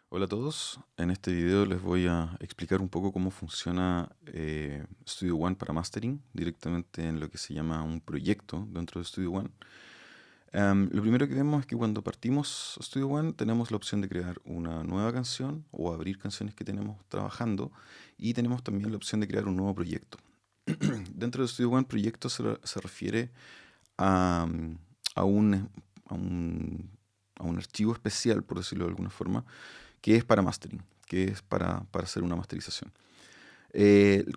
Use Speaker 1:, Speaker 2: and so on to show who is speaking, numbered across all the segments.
Speaker 1: Hola a todos, en este video les voy a explicar un poco cómo funciona Studio One para mastering directamente en lo que se llama un proyecto dentro de Studio One. Lo primero que vemos es que cuando partimos Studio One tenemos la opción de crear una nueva canción o abrir canciones que tenemos trabajando, y tenemos también la opción de crear un nuevo proyecto. Dentro de Studio One, proyecto se refiere a, a un, a un, a un archivo especial, por decirlo de alguna forma, que es para mastering, que es para hacer una masterización.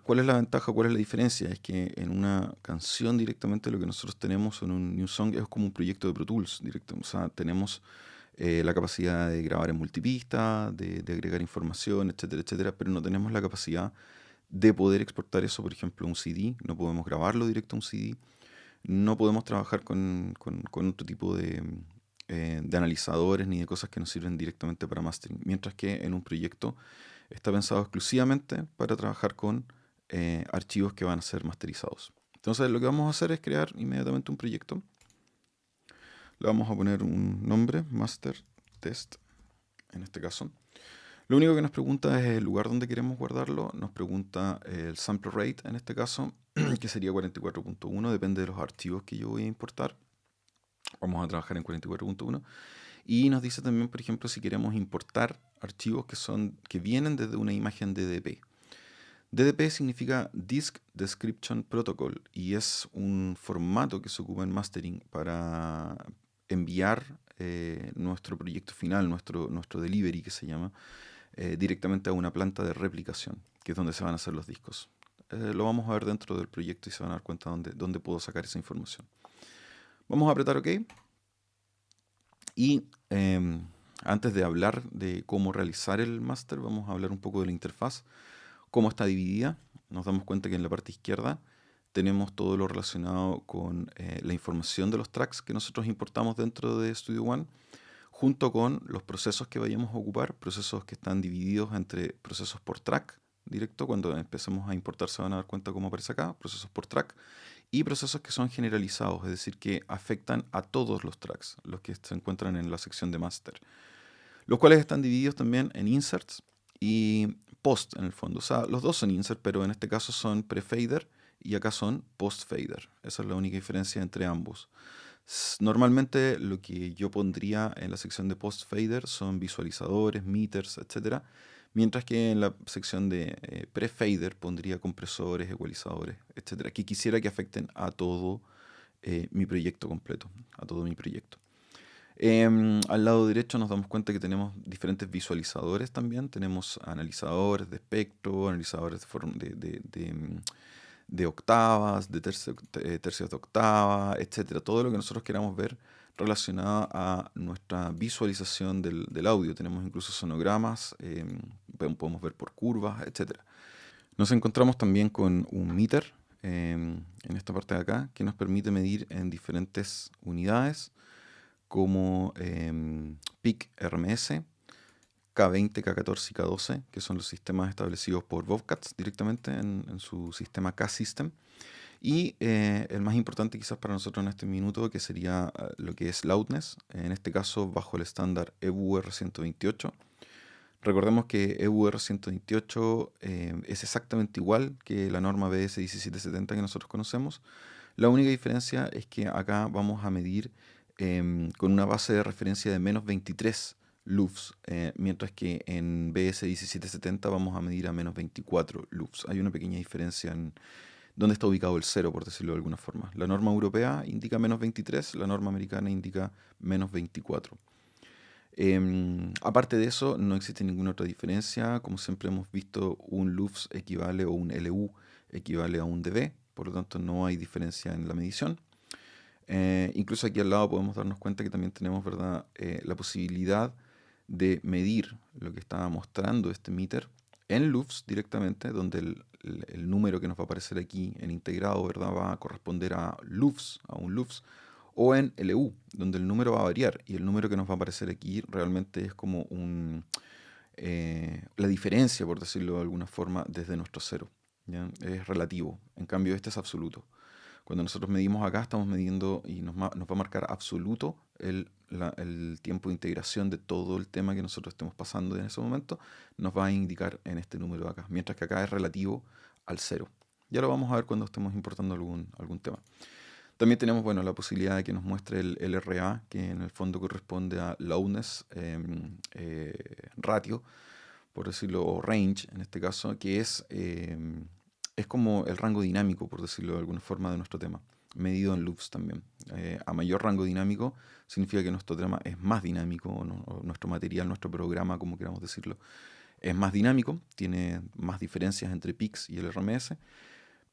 Speaker 1: ¿Cuál es la ventaja? ¿Cuál es la diferencia? Es que en una canción directamente lo que nosotros tenemos en un New Song es como un proyecto de Pro Tools directo. O sea, tenemos la capacidad de grabar en multipista, de agregar información, etcétera, etcétera, pero no tenemos la capacidad de poder exportar eso, por ejemplo, a un CD. No podemos grabarlo directo a un CD. No podemos trabajar con otro tipo de analizadores ni de cosas que nos sirven directamente para mastering. Mientras que en un proyecto está pensado exclusivamente para trabajar con archivos que van a ser masterizados. Entonces lo que vamos a hacer es crear inmediatamente un proyecto. Le vamos a poner un nombre, master test, en este caso. Lo único que nos pregunta es el lugar donde queremos guardarlo. Nos pregunta el sample rate en este caso, que sería 44.1, depende de los archivos que yo voy a importar. Vamos a trabajar en 44.1. Y nos dice también, por ejemplo, si queremos importar archivos que vienen desde una imagen DDP. DDP significa Disk Description Protocol y es un formato que se ocupa en mastering para enviar nuestro proyecto final, nuestro delivery que se llama, directamente a una planta de replicación, que es donde se van a hacer los discos. Lo vamos a ver dentro del proyecto y se van a dar cuenta dónde puedo sacar esa información. Vamos a apretar OK. Y antes de hablar de cómo realizar el máster, vamos a hablar un poco de la interfaz, cómo está dividida. Nos damos cuenta que en la parte izquierda tenemos todo lo relacionado con la información de los tracks que nosotros importamos dentro de Studio One, junto con los procesos que vayamos a ocupar, procesos que están divididos entre procesos por track directo. Cuando empecemos a importar se van a dar cuenta cómo aparece acá, procesos por track, y procesos que son generalizados, es decir, que afectan a todos los tracks, los que se encuentran en la sección de master, los cuales están divididos también en inserts y post en el fondo. O sea, los dos son insert, pero en este caso son pre-fader y acá son post-fader. Esa es la única diferencia entre ambos. Normalmente lo que yo pondría en la sección de post-fader son visualizadores, meters, etcétera, mientras que en la sección de pre-fader pondría compresores, ecualizadores, etcétera, que quisiera que afecten a todo mi proyecto completo, a todo mi proyecto. Al lado derecho nos damos cuenta que tenemos diferentes visualizadores también. Tenemos analizadores de espectro, analizadores de octavas, de tercios de octava, etcétera. Todo lo que nosotros queramos ver relacionado a nuestra visualización del audio. Tenemos incluso sonogramas, podemos ver por curvas, etcétera. Nos encontramos también con un meter en esta parte de acá, que nos permite medir en diferentes unidades como PIC RMS, K20, K14 y K12, que son los sistemas establecidos por Bobcats directamente en su sistema K-System. Y el más importante quizás para nosotros en este minuto, que sería lo que es loudness, en este caso bajo el estándar EBU R128. Recordemos que EBU R128 es exactamente igual que la norma BS 1770 que nosotros conocemos. La única diferencia es que acá vamos a medir con una base de referencia de menos 23 lufs, mientras que en BS 1770 vamos a medir a menos 24 lufs. Hay una pequeña diferencia en dónde está ubicado el cero, por decirlo de alguna forma. La norma europea indica menos 23, la norma americana indica menos 24. Aparte de eso, no existe ninguna otra diferencia. Como siempre hemos visto, un LUFS equivale o un LU equivale a un dB, por lo tanto no hay diferencia en la medición. Incluso aquí al lado podemos darnos cuenta que también tenemos, ¿verdad?, la posibilidad de medir lo que estaba mostrando este meter en LUFS directamente, donde el número que nos va a aparecer aquí en integrado, ¿verdad?, va a corresponder a LUFS, a un LUFS, o en LU, donde el número va a variar y el número que nos va a aparecer aquí realmente es como la diferencia, por decirlo de alguna forma, desde nuestro cero, ¿ya? Es relativo, en cambio este es absoluto. Cuando nosotros medimos acá, estamos midiendo y nos va a marcar absoluto el tiempo de integración de todo el tema que nosotros estemos pasando en ese momento, nos va a indicar en este número de acá, mientras que acá es relativo al cero. Ya lo vamos a ver cuando estemos importando algún tema. También tenemos, bueno, la posibilidad de que nos muestre el LRA, que en el fondo corresponde a loudness ratio, por decirlo, o range en este caso, que es como el rango dinámico, por decirlo de alguna forma, de nuestro tema, medido en loops también. A mayor rango dinámico significa que nuestro tema es más dinámico, o nuestro material, nuestro programa, como queramos decirlo, es más dinámico, tiene más diferencias entre PIX y el RMS,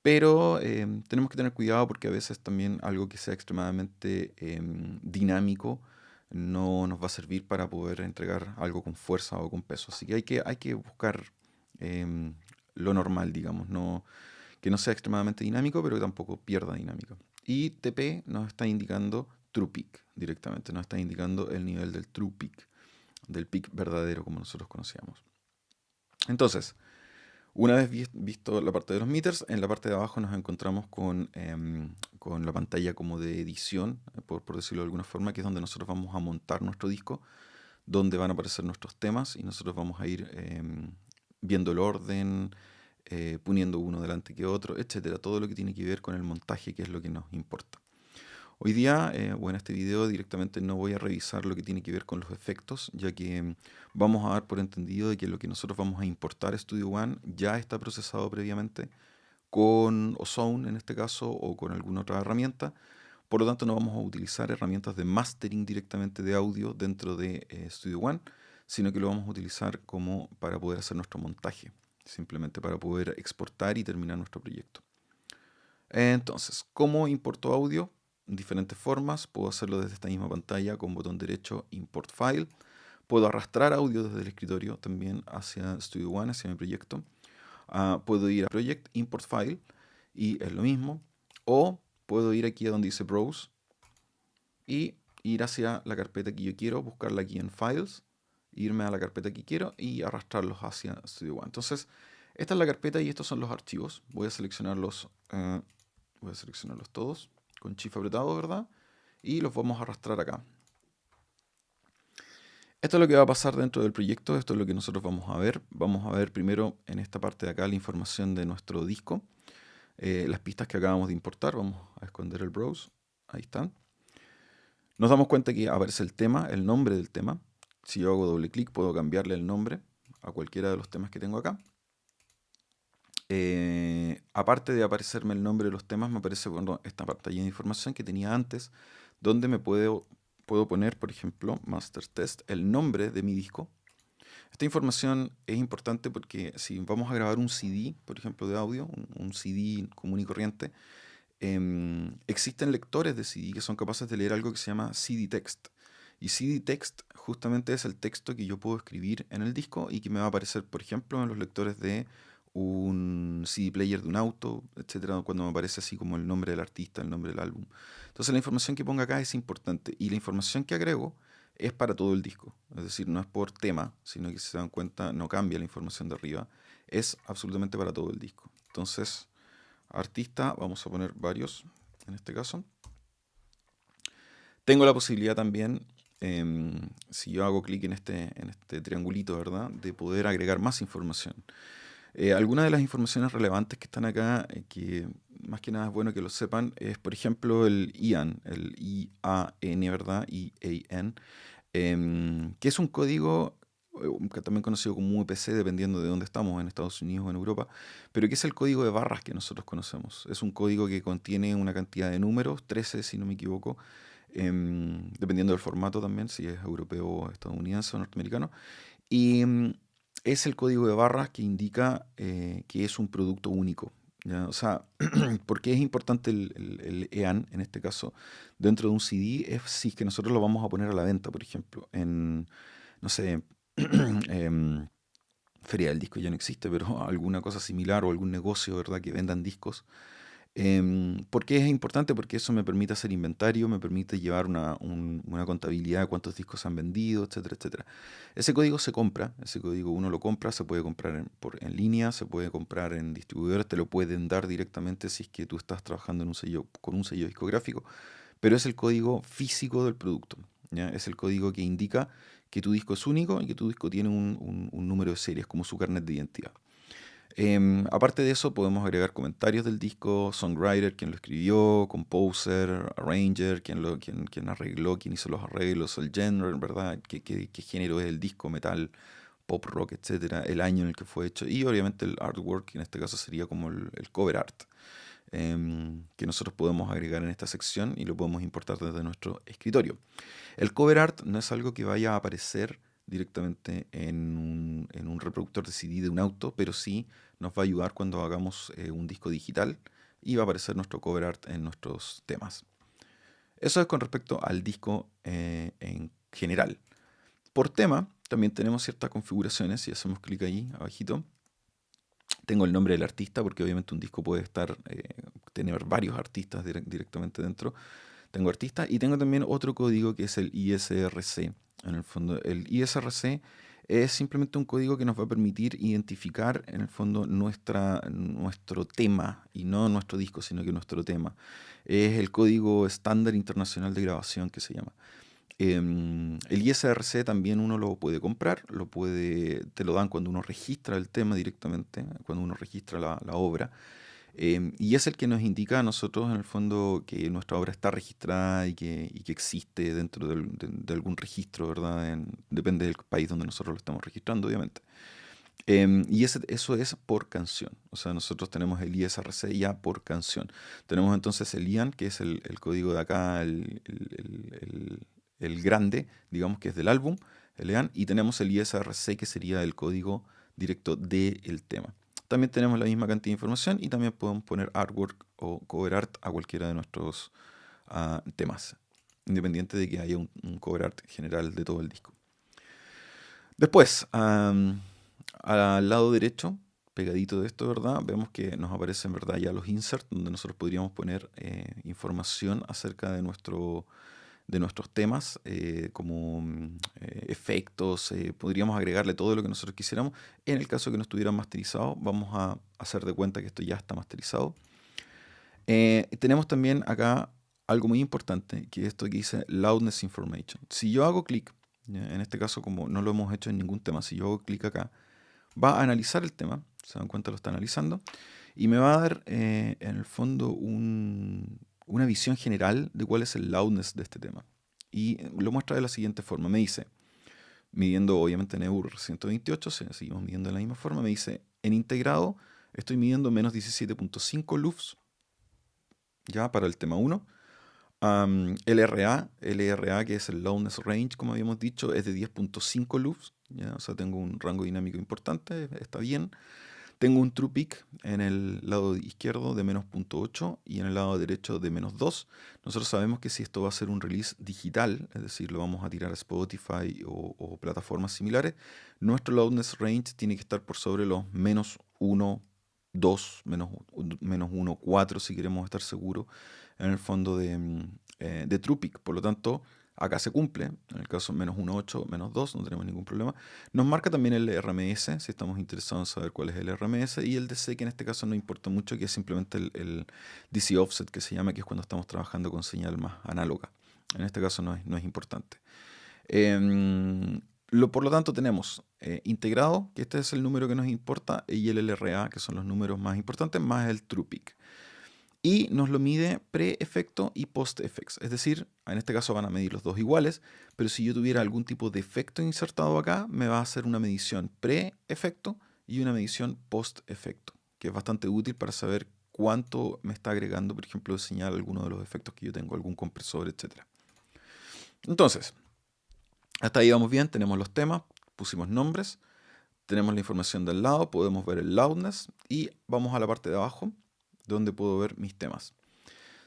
Speaker 1: pero tenemos que tener cuidado porque a veces también algo que sea extremadamente dinámico no nos va a servir para poder entregar algo con fuerza o con peso. Así que hay que buscar em, lo normal, digamos, que no sea extremadamente dinámico, pero que tampoco pierda dinámica. Y TP nos está indicando true peak directamente, nos está indicando el nivel del true peak, del peak verdadero como nosotros conocíamos. Entonces, una vez visto la parte de los meters, en la parte de abajo nos encontramos con la pantalla como de edición, por decirlo de alguna forma, que es donde nosotros vamos a montar nuestro disco, donde van a aparecer nuestros temas y nosotros vamos a ir viendo el orden, poniendo uno delante que otro, etcétera. Todo lo que tiene que ver con el montaje, que es lo que nos importa. Hoy día, o en este video directamente no voy a revisar lo que tiene que ver con los efectos, ya que vamos a dar por entendido de que lo que nosotros vamos a importar a Studio One ya está procesado previamente con Ozone en este caso o con alguna otra herramienta. Por lo tanto, no vamos a utilizar herramientas de mastering directamente de audio dentro de Studio One, sino que lo vamos a utilizar como para poder hacer nuestro montaje, simplemente para poder exportar y terminar nuestro proyecto. Entonces, ¿cómo importo audio? Diferentes formas. Puedo hacerlo desde esta misma pantalla con botón derecho Import File. Puedo arrastrar audio desde el escritorio también hacia Studio One, hacia mi proyecto. Puedo ir a Project, Import File y es lo mismo. O puedo ir aquí a donde dice Browse y ir hacia la carpeta que yo quiero, buscarla aquí en Files, irme a la carpeta que quiero y arrastrarlos hacia Studio One. Entonces, esta es la carpeta y estos son los archivos. Voy a seleccionarlos todos con Shift apretado, ¿verdad? Y los vamos a arrastrar acá. Esto es lo que va a pasar dentro del proyecto, esto es lo que nosotros vamos a ver. Vamos a ver primero en esta parte de acá la información de nuestro disco, las pistas que acabamos de importar. Vamos a esconder el browse, ahí están. Nos damos cuenta que aparece el tema, el nombre del tema. Si yo hago doble clic puedo cambiarle el nombre a cualquiera de los temas que tengo acá. Aparte de aparecerme el nombre de los temas, me aparece esta pantalla de información que tenía antes, donde puedo poner, por ejemplo, Master Test, el nombre de mi disco. Esta información es importante porque si vamos a grabar un CD, por ejemplo, de audio, un CD común y corriente, existen lectores de CD que son capaces de leer algo que se llama CD Text. Y CD Text justamente es el texto que yo puedo escribir en el disco y que me va a aparecer, por ejemplo, en los lectores de un CD player de un auto, etcétera, cuando me aparece así como el nombre del artista, el nombre del álbum. Entonces la información que ponga acá es importante y la información que agrego es para todo el disco. Es decir, no es por tema, sino que si se dan cuenta no cambia la información de arriba, es absolutamente para todo el disco. Entonces, artista, vamos a poner varios en este caso. Tengo la posibilidad también, si yo hago clic en este triangulito, ¿verdad?, de poder agregar más información. Algunas de las informaciones relevantes que están acá, que más que nada es bueno que lo sepan, es por ejemplo el IAN, el I-A-N, ¿verdad? I-A-N, que es un código también conocido como UPC, dependiendo de dónde estamos, en Estados Unidos o en Europa, pero que es el código de barras que nosotros conocemos. Es un código que contiene una cantidad de números, 13 si no me equivoco, dependiendo del formato también, si es europeo, estadounidense o norteamericano. Y es el código de barras que indica que es un producto único, ¿ya? O sea, ¿por qué es importante el EAN en este caso dentro de un CD? Es si es que nosotros lo vamos a poner a la venta, por ejemplo, en, no sé, Feria del Disco ya no existe, pero alguna cosa similar o algún negocio, ¿verdad?, que vendan discos. ¿Por qué es importante? Porque eso me permite hacer inventario, me permite llevar una contabilidad de cuántos discos se han vendido, etcétera, etcétera. Ese código se compra, ese código uno lo compra, se puede comprar en línea, se puede comprar en distribuidores, te lo pueden dar directamente si es que tú estás trabajando en un sello, con un sello discográfico, pero es el código físico del producto, ¿ya? Es el código que indica que tu disco es único y que tu disco tiene un número de series como su carnet de identidad. Aparte de eso, podemos agregar comentarios del disco, songwriter, quien lo escribió, composer, arranger, quien arregló, quien hizo los arreglos, el genre, ¿verdad? ¿Qué género es el disco, metal, pop, rock, etcétera, el año en el que fue hecho, y obviamente el artwork, que en este caso sería como el cover art, que nosotros podemos agregar en esta sección y lo podemos importar desde nuestro escritorio. El cover art no es algo que vaya a aparecer directamente en un reproductor de CD de un auto, pero sí nos va a ayudar cuando hagamos un disco digital y va a aparecer nuestro cover art en nuestros temas. Eso es con respecto al disco en general. Por tema, también tenemos ciertas configuraciones. Si hacemos clic ahí, abajito, tengo el nombre del artista, porque obviamente un disco puede tener varios artistas directamente dentro. Tengo artista y tengo también otro código que es el ISRC. En el fondo, el ISRC es simplemente un código que nos va a permitir identificar en el fondo nuestro tema, y no nuestro disco, sino que nuestro tema. Es el código estándar internacional de grabación que se llama. El ISRC también uno lo puede comprar, te lo dan cuando uno registra el tema directamente, cuando uno registra la obra. Y es el que nos indica a nosotros, en el fondo, que nuestra obra está registrada y que existe dentro de algún registro, ¿verdad? Depende del país donde nosotros lo estamos registrando, obviamente. Eso es por canción. O sea, nosotros tenemos el ISRC ya por canción. Tenemos entonces el IAN, que es el código de acá, el grande, digamos que es del álbum, el EAN, y tenemos el ISRC, que sería el código directo del tema. También tenemos la misma cantidad de información y también podemos poner artwork o cover art a cualquiera de nuestros temas, independiente de que haya un cover art general de todo el disco. Después, al lado derecho, pegadito de esto, ¿verdad? Vemos que nos aparecen, ¿verdad? Ya los inserts, donde nosotros podríamos poner información acerca de nuestros temas, como efectos, podríamos agregarle todo lo que nosotros quisiéramos. En el caso que no estuviera masterizado, vamos a hacer de cuenta que esto ya está masterizado. Tenemos también acá algo muy importante, que es esto que dice Loudness Information. Si yo hago clic, en este caso como no lo hemos hecho en ningún tema, si yo hago clic acá, va a analizar el tema, se dan cuenta lo está analizando, y me va a dar en el fondo una visión general de cuál es el loudness de este tema. Y lo muestra de la siguiente forma. Me dice, midiendo obviamente en EUR 128, seguimos midiendo de la misma forma, me dice, en integrado estoy midiendo menos 17.5 LUFS, ya para el tema 1. LRA, que es el Loudness Range, como habíamos dicho, es de 10.5 LUFS, ¿ya? O sea, tengo un rango dinámico importante, está bien. Tengo un True Peak en el lado izquierdo de menos 0.8 y en el lado derecho de menos 2. Nosotros sabemos que si esto va a ser un release digital, es decir, lo vamos a tirar a Spotify o plataformas similares, nuestro Loudness Range tiene que estar por sobre los menos 1, 2, menos 1, 4, si queremos estar seguros, en el fondo de True Peak. Por lo tanto, acá se cumple, en el caso menos 1.8, menos 2, no tenemos ningún problema. Nos marca también el RMS, si estamos interesados en saber cuál es el RMS, y el DC, que en este caso no importa mucho, que es simplemente el DC Offset, que se llama, que es cuando estamos trabajando con señal más análoga. En este caso no es importante. Por lo tanto, tenemos integrado, que este es el número que nos importa, y el LRA, que son los números más importantes, más el True Peak. Y nos lo mide pre-efecto y post-effects. Es decir, en este caso van a medir los dos iguales, pero si yo tuviera algún tipo de efecto insertado acá, me va a hacer una medición pre-efecto y una medición post-efecto, que es bastante útil para saber cuánto me está agregando, por ejemplo, de señal alguno de los efectos que yo tengo, algún compresor, etc. Entonces, hasta ahí vamos bien, tenemos los temas, pusimos nombres, tenemos la información del lado, podemos ver el loudness y vamos a la parte de abajo, donde puedo ver mis temas.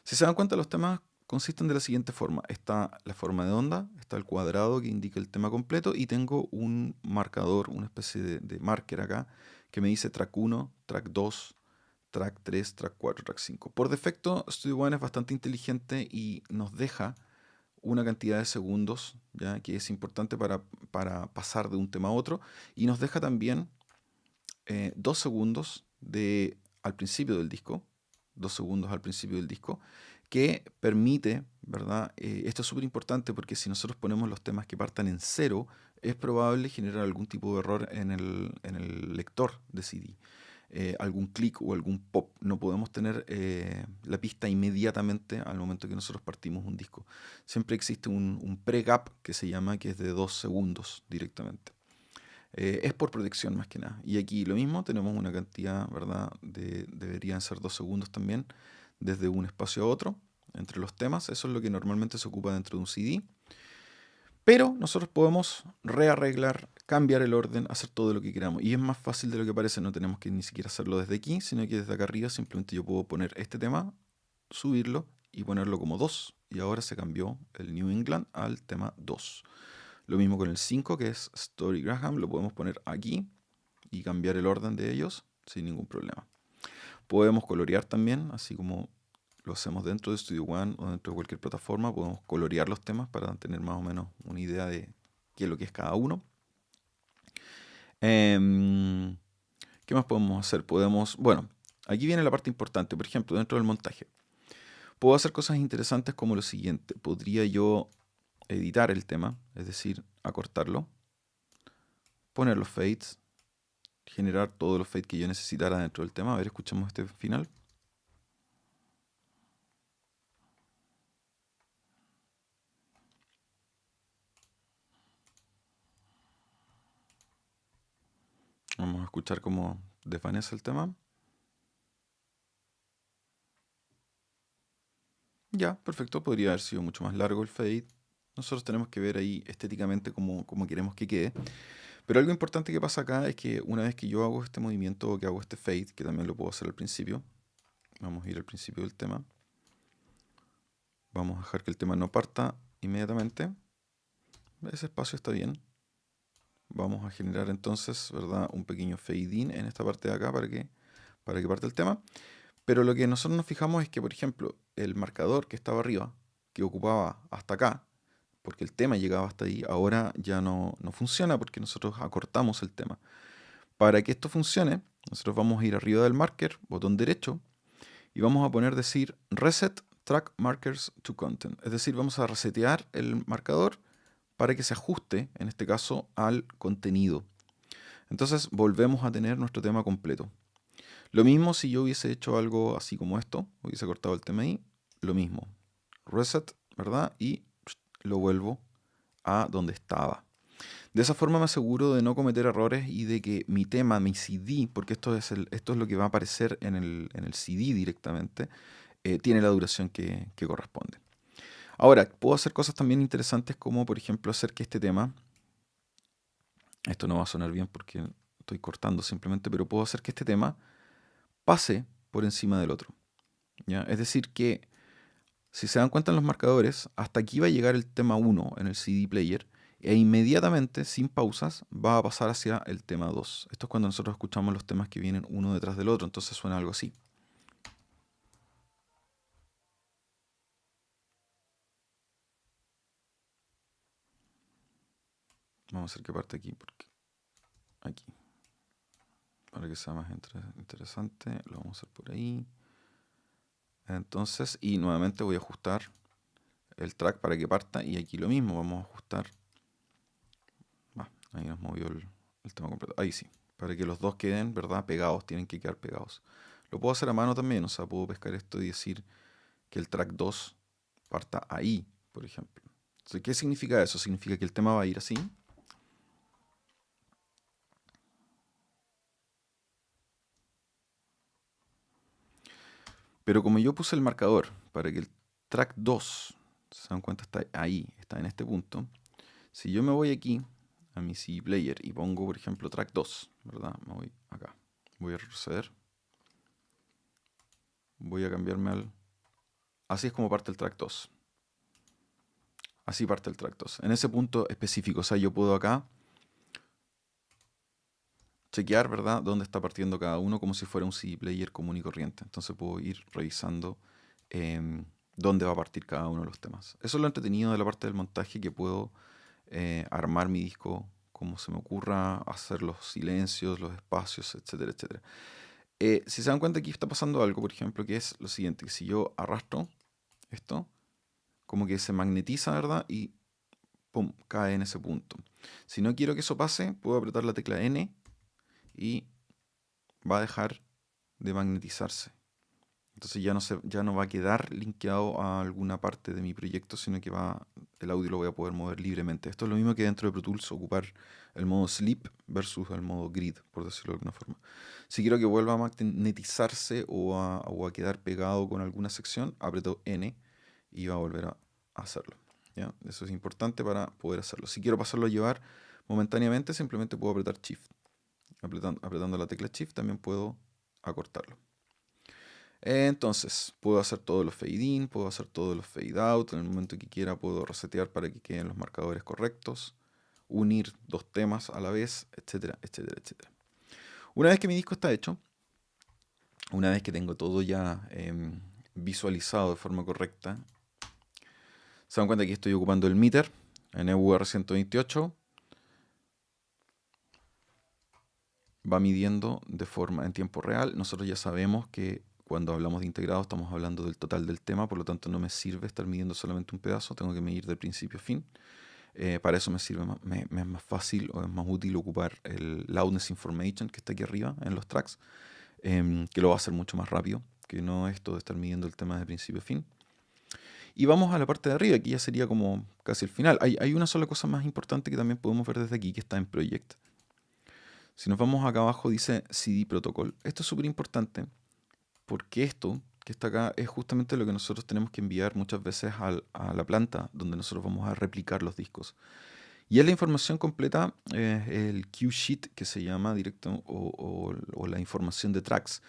Speaker 1: Si se dan cuenta, los temas consisten de la siguiente forma. Está la forma de onda, está el cuadrado que indica el tema completo y tengo un marcador, una especie de marker acá, que me dice track 1, track 2, track 3, track 4, track 5. Por defecto, Studio One es bastante inteligente y nos deja una cantidad de segundos, ¿ya? Que es importante para pasar de un tema a otro, y nos deja también 2 segundos al principio del disco, 2 segundos al principio del disco, que permite, ¿verdad? Esto es súper importante porque si nosotros ponemos los temas que partan en cero, es probable generar algún tipo de error en el lector de CD. Algún clic o algún pop. No podemos tener la pista inmediatamente al momento que nosotros partimos un disco. Siempre existe un pre-gap que se llama, que es de 2 segundos directamente. Es por protección más que nada. Y aquí lo mismo, tenemos una cantidad, ¿verdad? Deberían ser 2 segundos también, desde un espacio a otro, entre los temas. Eso es lo que normalmente se ocupa dentro de un CD. Pero nosotros podemos rearreglar, cambiar el orden, hacer todo lo que queramos. Y es más fácil de lo que parece, no tenemos que ni siquiera hacerlo desde aquí, sino que desde acá arriba simplemente yo puedo poner este tema, subirlo y ponerlo como 2. Y ahora se cambió el New England al tema 2. Lo mismo con el 5, que es Story Graham, lo podemos poner aquí y cambiar el orden de ellos sin ningún problema. Podemos colorear también, así como lo hacemos dentro de Studio One o dentro de cualquier plataforma, podemos colorear los temas para tener más o menos una idea de qué es lo que es cada uno. Em, ¿Qué más podemos hacer? Bueno, aquí viene la parte importante, por ejemplo, dentro del montaje. Puedo hacer cosas interesantes como lo siguiente. Podría yo editar el tema, es decir, acortarlo, poner los fades, generar todos los fades que yo necesitara dentro del tema. A ver, escuchamos este final. Vamos a escuchar cómo desvanece el tema. Ya, perfecto. Podría haber sido mucho más largo el fade. Nosotros tenemos que ver ahí estéticamente cómo queremos que quede. Pero algo importante que pasa acá es que una vez que yo hago este movimiento o que hago este fade, que también lo puedo hacer al principio, vamos a ir al principio del tema. Vamos a dejar que el tema no parta inmediatamente. Ese espacio está bien. Vamos a generar entonces, ¿verdad? Un pequeño fade in en esta parte de acá para que parte el tema. Pero lo que nosotros nos fijamos es que, por ejemplo, el marcador que estaba arriba, que ocupaba hasta acá, porque el tema llegaba hasta ahí, ahora ya no funciona porque nosotros acortamos el tema. Para que esto funcione, nosotros vamos a ir arriba del marker, botón derecho, y vamos a poner decir Reset Track Markers to Content. Es decir, vamos a resetear el marcador para que se ajuste, en este caso, al contenido. Entonces volvemos a tener nuestro tema completo. Lo mismo si yo hubiese hecho algo así como esto, hubiese cortado el tema ahí, lo mismo. Reset, ¿verdad? Y lo vuelvo a donde estaba. De esa forma me aseguro de no cometer errores y de que mi tema, mi CD, porque esto es lo que va a aparecer en el CD directamente, tiene la duración que corresponde. Ahora, puedo hacer cosas también interesantes como, por ejemplo, hacer que este tema, esto no va a sonar bien porque estoy cortando simplemente, pero puedo hacer que este tema pase por encima del otro. ¿Ya? Es decir, que si se dan cuenta en los marcadores, hasta aquí va a llegar el tema 1 en el CD player e inmediatamente, sin pausas, va a pasar hacia el tema 2. Esto es cuando nosotros escuchamos los temas que vienen uno detrás del otro, entonces suena algo así. Vamos a hacer que parte aquí, porque aquí. Para que sea más interesante, lo vamos a hacer por ahí. Entonces, y nuevamente voy a ajustar el track para que parta y aquí lo mismo, vamos a ajustar. Ahí nos movió el tema completo. Ahí sí, para que los dos queden, ¿verdad? Pegados, tienen que quedar pegados. Lo puedo hacer a mano también, o sea, puedo pescar esto y decir que el track 2 parta ahí, por ejemplo. Entonces, ¿qué significa eso? Significa que el tema va a ir así. Pero como yo puse el marcador para que el track 2, se dan cuenta, está ahí, está en este punto. Si yo me voy aquí a mi CD player y pongo, por ejemplo, track 2, ¿verdad? Me voy acá. Voy a retroceder. Voy a cambiarme al... Así es como parte el track 2. Así parte el track 2. En ese punto específico, o sea, yo puedo acá chequear, ¿verdad?, dónde está partiendo cada uno como si fuera un CD player común y corriente. Entonces puedo ir revisando em, dónde va a partir cada uno de los temas. Eso es lo entretenido de la parte del montaje, que puedo armar mi disco como se me ocurra, hacer los silencios, los espacios, etcétera, etcétera. Si se dan cuenta, aquí está pasando algo, por ejemplo, que es lo siguiente, que si yo arrastro esto, como que se magnetiza, ¿verdad? Y pum, cae en ese punto. Si no quiero que eso pase, puedo apretar la tecla N y va a dejar de magnetizarse. Entonces ya no va a quedar linkeado a alguna parte de mi proyecto, sino que el audio lo voy a poder mover libremente. Esto es lo mismo que dentro de Pro Tools ocupar el modo sleep versus el modo grid, por decirlo de alguna forma. Si quiero que vuelva a magnetizarse o a quedar pegado con alguna sección, aprieto N y va a volver a hacerlo. ¿Ya? Eso es importante para poder hacerlo. Si quiero pasarlo a llevar momentáneamente, simplemente puedo apretar Shift. Apretando la tecla Shift también puedo acortarlo. Entonces, puedo hacer todos los fade in, puedo hacer todos los fade out. En el momento que quiera puedo resetear para que queden los marcadores correctos, unir dos temas a la vez, etcétera, etcétera, etcétera. Una vez que mi disco está hecho, una vez que tengo todo ya visualizado de forma correcta, se dan cuenta que estoy ocupando el meter en EUR 128. Va midiendo de forma en tiempo real. Nosotros ya sabemos que cuando hablamos de integrado estamos hablando del total del tema, por lo tanto no me sirve estar midiendo solamente un pedazo, tengo que medir de principio a fin. Para eso me sirve me es más fácil o es más útil ocupar el loudness information que está aquí arriba en los tracks, que lo va a hacer mucho más rápido, que no esto de estar midiendo el tema de principio a fin. Y vamos a la parte de arriba, aquí ya sería como casi el final. Hay una sola cosa más importante que también podemos ver desde aquí, que está en Project. Si nos vamos acá abajo dice CD Protocol. Esto es súper importante porque esto que está acá es justamente lo que nosotros tenemos que enviar muchas veces a la planta donde nosotros vamos a replicar los discos. Y es la información completa, el cue sheet que se llama directo o la información de tracks,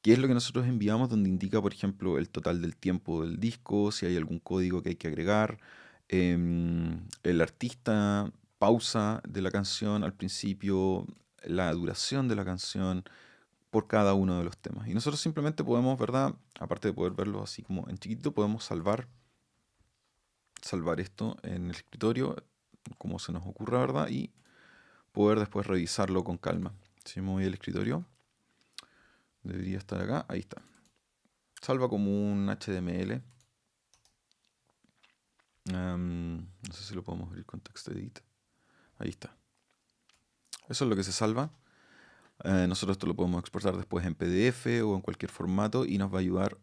Speaker 1: que es lo que nosotros enviamos donde indica, por ejemplo, el total del tiempo del disco, si hay algún código que hay que agregar, el artista, pausa de la canción al principio, la duración de la canción por cada uno de los temas. Y nosotros simplemente podemos, ¿verdad? Aparte de poder verlo así como en chiquito, podemos salvar esto en el escritorio, como se nos ocurra, ¿verdad? Y poder después revisarlo con calma. Si me voy al escritorio, debería estar acá, ahí está. Salva como un HTML. No sé si lo podemos abrir con TextEdit. Ahí está. Eso es lo que se salva. Nosotros esto lo podemos exportar después en PDF o en cualquier formato y nos va a ayudar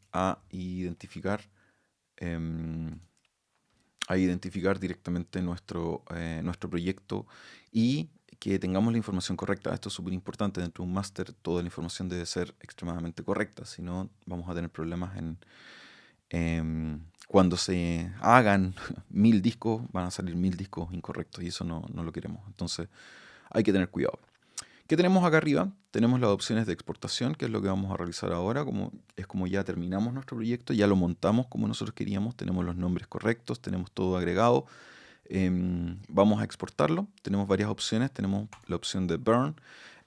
Speaker 1: em, a identificar directamente nuestro proyecto y que tengamos la información correcta. Esto es súper importante. Dentro de un máster toda la información debe ser extremadamente correcta, si no vamos a tener problemas cuando se hagan 1000 discos, van a salir 1000 discos incorrectos y eso no lo queremos. Entonces hay que tener cuidado. ¿Qué tenemos acá arriba? Tenemos las opciones de exportación, que es lo que vamos a realizar ahora. Es como ya terminamos nuestro proyecto, ya lo montamos como nosotros queríamos, tenemos los nombres correctos, tenemos todo agregado. Vamos a exportarlo. Tenemos varias opciones. Tenemos la opción de Burn.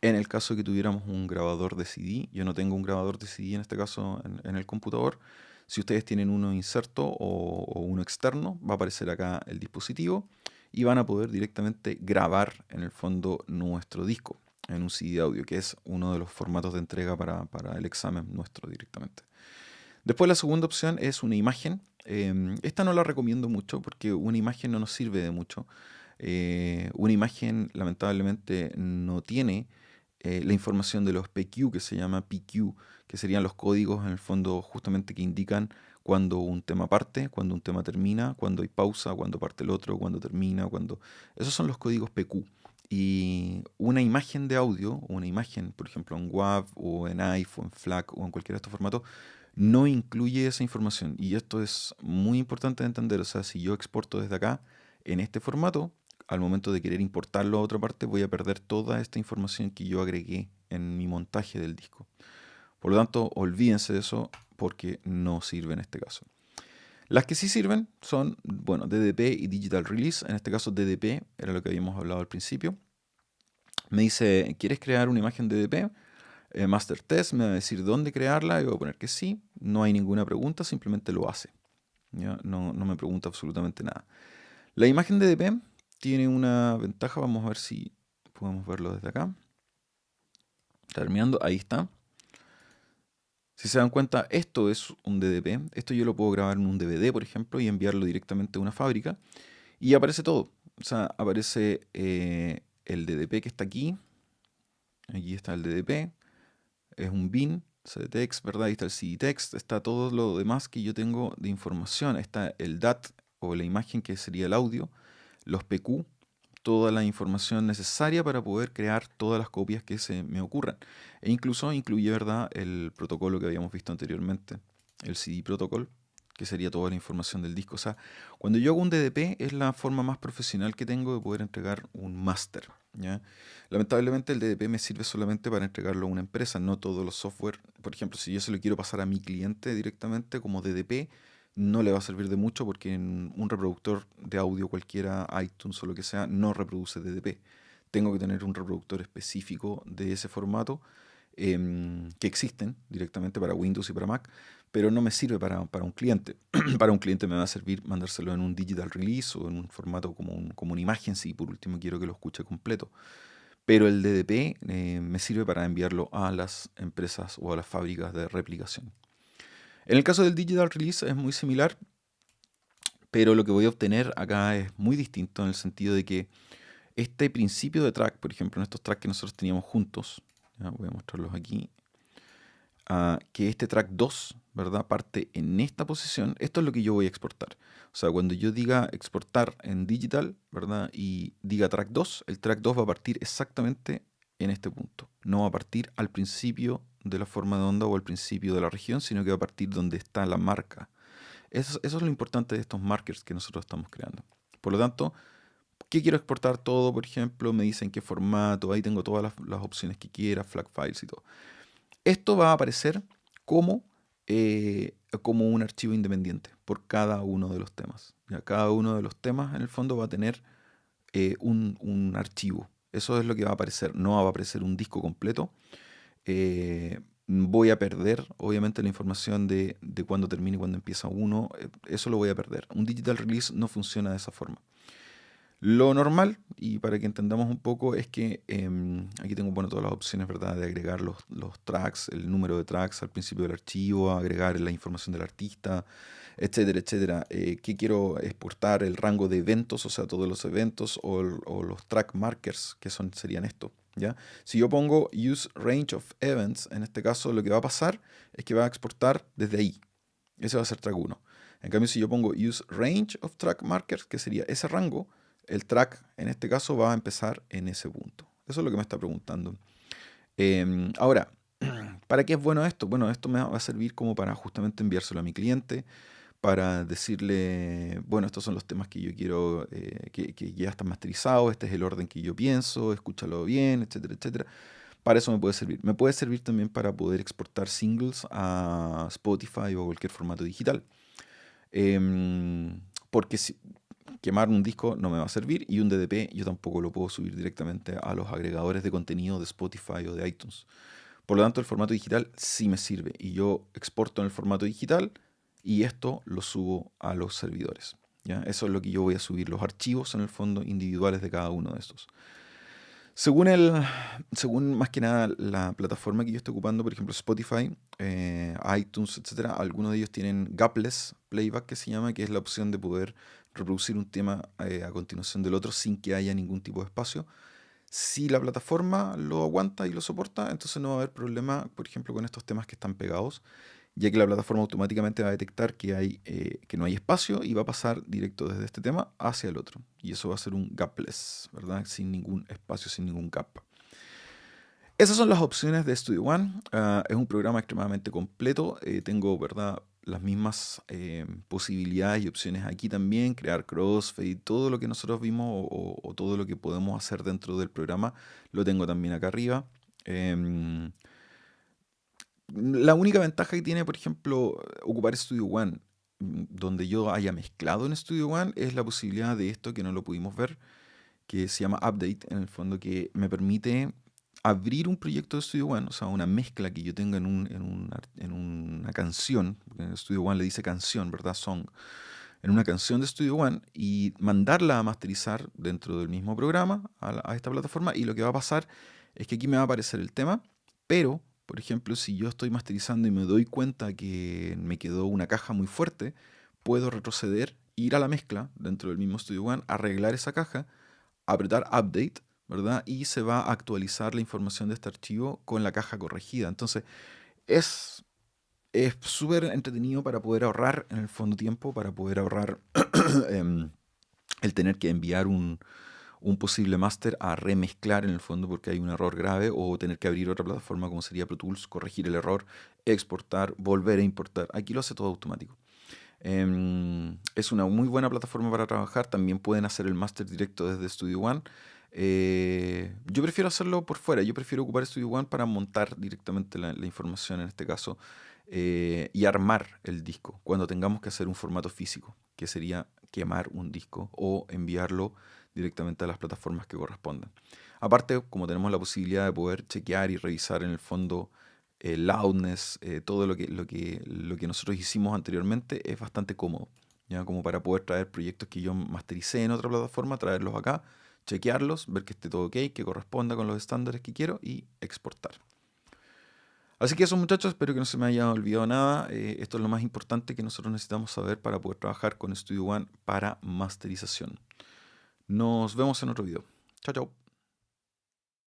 Speaker 1: En el caso de que tuviéramos un grabador de CD, yo no tengo un grabador de CD en este caso en el computador. Si ustedes tienen uno inserto o uno externo, va a aparecer acá el dispositivo y van a poder directamente grabar en el fondo nuestro disco en un CD de audio, que es uno de los formatos de entrega para el examen nuestro directamente. Después la segunda opción es una imagen. Esta no la recomiendo mucho porque una imagen no nos sirve de mucho. Una imagen lamentablemente no tiene la información de los PQ, que se llama PQ, que serían los códigos en el fondo justamente que indican cuando un tema parte, cuando un tema termina, cuando hay pausa, cuando parte el otro, cuando termina, cuando... Esos son los códigos PQ. Y una imagen de audio, una imagen, por ejemplo, en WAV o en AIF o en FLAC o en cualquiera de estos formatos, no incluye esa información. Y esto es muy importante de entender. O sea, si yo exporto desde acá en este formato, al momento de querer importarlo a otra parte, voy a perder toda esta información que yo agregué en mi montaje del disco. Por lo tanto, olvídense de eso porque no sirve en este caso. Las que sí sirven son, bueno, DDP y Digital Release. En este caso, DDP era lo que habíamos hablado al principio. Me dice, ¿quieres crear una imagen DDP? Master Test me va a decir dónde crearla, y voy a poner que sí. No hay ninguna pregunta, simplemente lo hace. ¿Ya? No me pregunta absolutamente nada. La imagen DDP tiene una ventaja, vamos a ver si podemos verlo desde acá. Está terminando, ahí está. Si se dan cuenta, esto es un DDP. Esto yo lo puedo grabar en un DVD, por ejemplo, y enviarlo directamente a una fábrica. Y aparece todo. O sea, aparece el DDP que está aquí. Aquí está el DDP. Es un bin, cdtext, ¿verdad? Ahí está el cdtext. Está todo lo demás que yo tengo de información. Está el DAT o la imagen que sería el audio. Los PQ. Toda la información necesaria para poder crear todas las copias que se me ocurran. E incluso incluye, ¿verdad?, el protocolo que habíamos visto anteriormente, el CD protocol, que sería toda la información del disco. O sea, cuando yo hago un DDP es la forma más profesional que tengo de poder entregar un máster, ¿ya? Lamentablemente el DDP me sirve solamente para entregarlo a una empresa, no todos los software. Por ejemplo, si yo se lo quiero pasar a mi cliente directamente como DDP, no le va a servir de mucho porque en un reproductor de audio cualquiera, iTunes o lo que sea, no reproduce DDP. Tengo que tener un reproductor específico de ese formato que existen directamente para Windows y para Mac, pero no me sirve para un cliente. Para un cliente me va a servir mandárselo en un digital release o en un formato como una imagen si por último quiero que lo escuche completo. Pero el DDP me sirve para enviarlo a las empresas o a las fábricas de replicación. En el caso del digital release es muy similar, pero lo que voy a obtener acá es muy distinto en el sentido de que este principio de track, por ejemplo, en estos tracks que nosotros teníamos juntos, ya voy a mostrarlos aquí, que este track 2, ¿verdad? Parte en esta posición, esto es lo que yo voy a exportar. O sea, cuando yo diga exportar en digital, ¿verdad? Y diga track 2, el track 2 va a partir exactamente en este punto. No va a partir al principio de la forma de onda o al principio de la región, sino que va a partir donde está la marca. Eso es lo importante de estos markers que nosotros estamos creando. Por lo tanto, ¿qué quiero exportar todo? Por ejemplo, me dicen qué formato, ahí tengo todas las opciones que quiera, flag files y todo. Esto va a aparecer como, como un archivo independiente por cada uno de los temas. Ya, cada uno de los temas en el fondo va a tener un archivo. Eso es lo que va a aparecer. No va a aparecer un disco completo. Voy a perder, obviamente, la información de cuándo termina y cuándo empieza uno. Eso lo voy a perder. Un digital release no funciona de esa forma. Lo normal, y para que entendamos un poco, es que aquí tengo bueno, todas las opciones, ¿verdad? De agregar los tracks, el número de tracks al principio del archivo, agregar la información del artista, etcétera, etcétera. ¿Qué quiero exportar? El rango de eventos, o sea, todos los eventos, o los track markers, que serían esto, ¿ya? Si yo pongo use range of events, en este caso lo que va a pasar es que va a exportar desde ahí. Ese va a ser track 1. En cambio, si yo pongo use range of track markers, que sería ese rango, el track en este caso va a empezar en ese punto. Eso es lo que me está preguntando. Ahora, ¿para qué es bueno esto? Bueno, esto me va a servir como para justamente enviárselo a mi cliente, para decirle, bueno, estos son los temas que yo quiero, que ya están masterizados, este es el orden que yo pienso, escúchalo bien, etcétera, etcétera. Para eso me puede servir. Me puede servir también para poder exportar singles a Spotify o cualquier formato digital. Porque si, quemar un disco no me va a servir y un DDP yo tampoco lo puedo subir directamente a los agregadores de contenido de Spotify o de iTunes. Por lo tanto, el formato digital sí me sirve y yo exporto en el formato digital y esto lo subo a los servidores. ¿Ya? Eso es lo que yo voy a subir, los archivos en el fondo individuales de cada uno de estos. Según más que nada la plataforma que yo estoy ocupando, por ejemplo Spotify, iTunes, etcétera, algunos de ellos tienen gapless playback que se llama, que es la opción de poder reproducir un tema a continuación del otro sin que haya ningún tipo de espacio. Si la plataforma lo aguanta y lo soporta, entonces no va a haber problema, por ejemplo, con estos temas que están pegados, ya que la plataforma automáticamente va a detectar que no hay espacio y va a pasar directo desde este tema hacia el otro. Y eso va a ser un gapless, ¿verdad? Sin ningún espacio, sin ningún gap. Esas son las opciones de Studio One. Es un programa extremadamente completo. Tengo, ¿verdad?, las mismas posibilidades y opciones aquí también. Crear crossfade, todo lo que nosotros vimos o todo lo que podemos hacer dentro del programa, lo tengo también acá arriba. La única ventaja que tiene, por ejemplo, ocupar Studio One, donde yo haya mezclado en Studio One, es la posibilidad de esto que no lo pudimos ver, que se llama Update, en el fondo, que me permite abrir un proyecto de Studio One, o sea, una mezcla que yo tenga en una canción, porque en Studio One le dice canción, ¿verdad? Song, en una canción de Studio One y mandarla a masterizar dentro del mismo programa a esta plataforma. Y lo que va a pasar es que aquí me va a aparecer el tema, pero, por ejemplo, si yo estoy masterizando y me doy cuenta que me quedó una caja muy fuerte, puedo retroceder, ir a la mezcla dentro del mismo Studio One, arreglar esa caja, apretar Update, ¿verdad? Y se va a actualizar la información de este archivo con la caja corregida. Entonces, es es súper entretenido para poder ahorrar en el fondo tiempo, para poder ahorrar em, el tener que enviar un posible máster a remezclar en el fondo porque hay un error grave o tener que abrir otra plataforma como sería Pro Tools, corregir el error, exportar, volver a importar. Aquí lo hace todo automático. Es una muy buena plataforma para trabajar. También pueden hacer el máster directo desde Studio One. Yo prefiero hacerlo por fuera. Yo prefiero ocupar Studio One para montar directamente la información en este caso y armar el disco cuando tengamos que hacer un formato físico, que sería quemar un disco o enviarlo directamente a las plataformas que correspondan. Aparte, como tenemos la posibilidad de poder chequear y revisar en el fondo loudness, todo lo que nosotros hicimos anteriormente es bastante cómodo, ¿ya? Como para poder traer proyectos que yo mastericé en otra plataforma, traerlos acá, chequearlos, ver que esté todo ok, que corresponda con los estándares que quiero y exportar. Así que eso, muchachos, espero que no se me haya olvidado nada. Esto es lo más importante que nosotros necesitamos saber para poder trabajar con Studio One para masterización. Nos vemos en otro video. Chao, chao.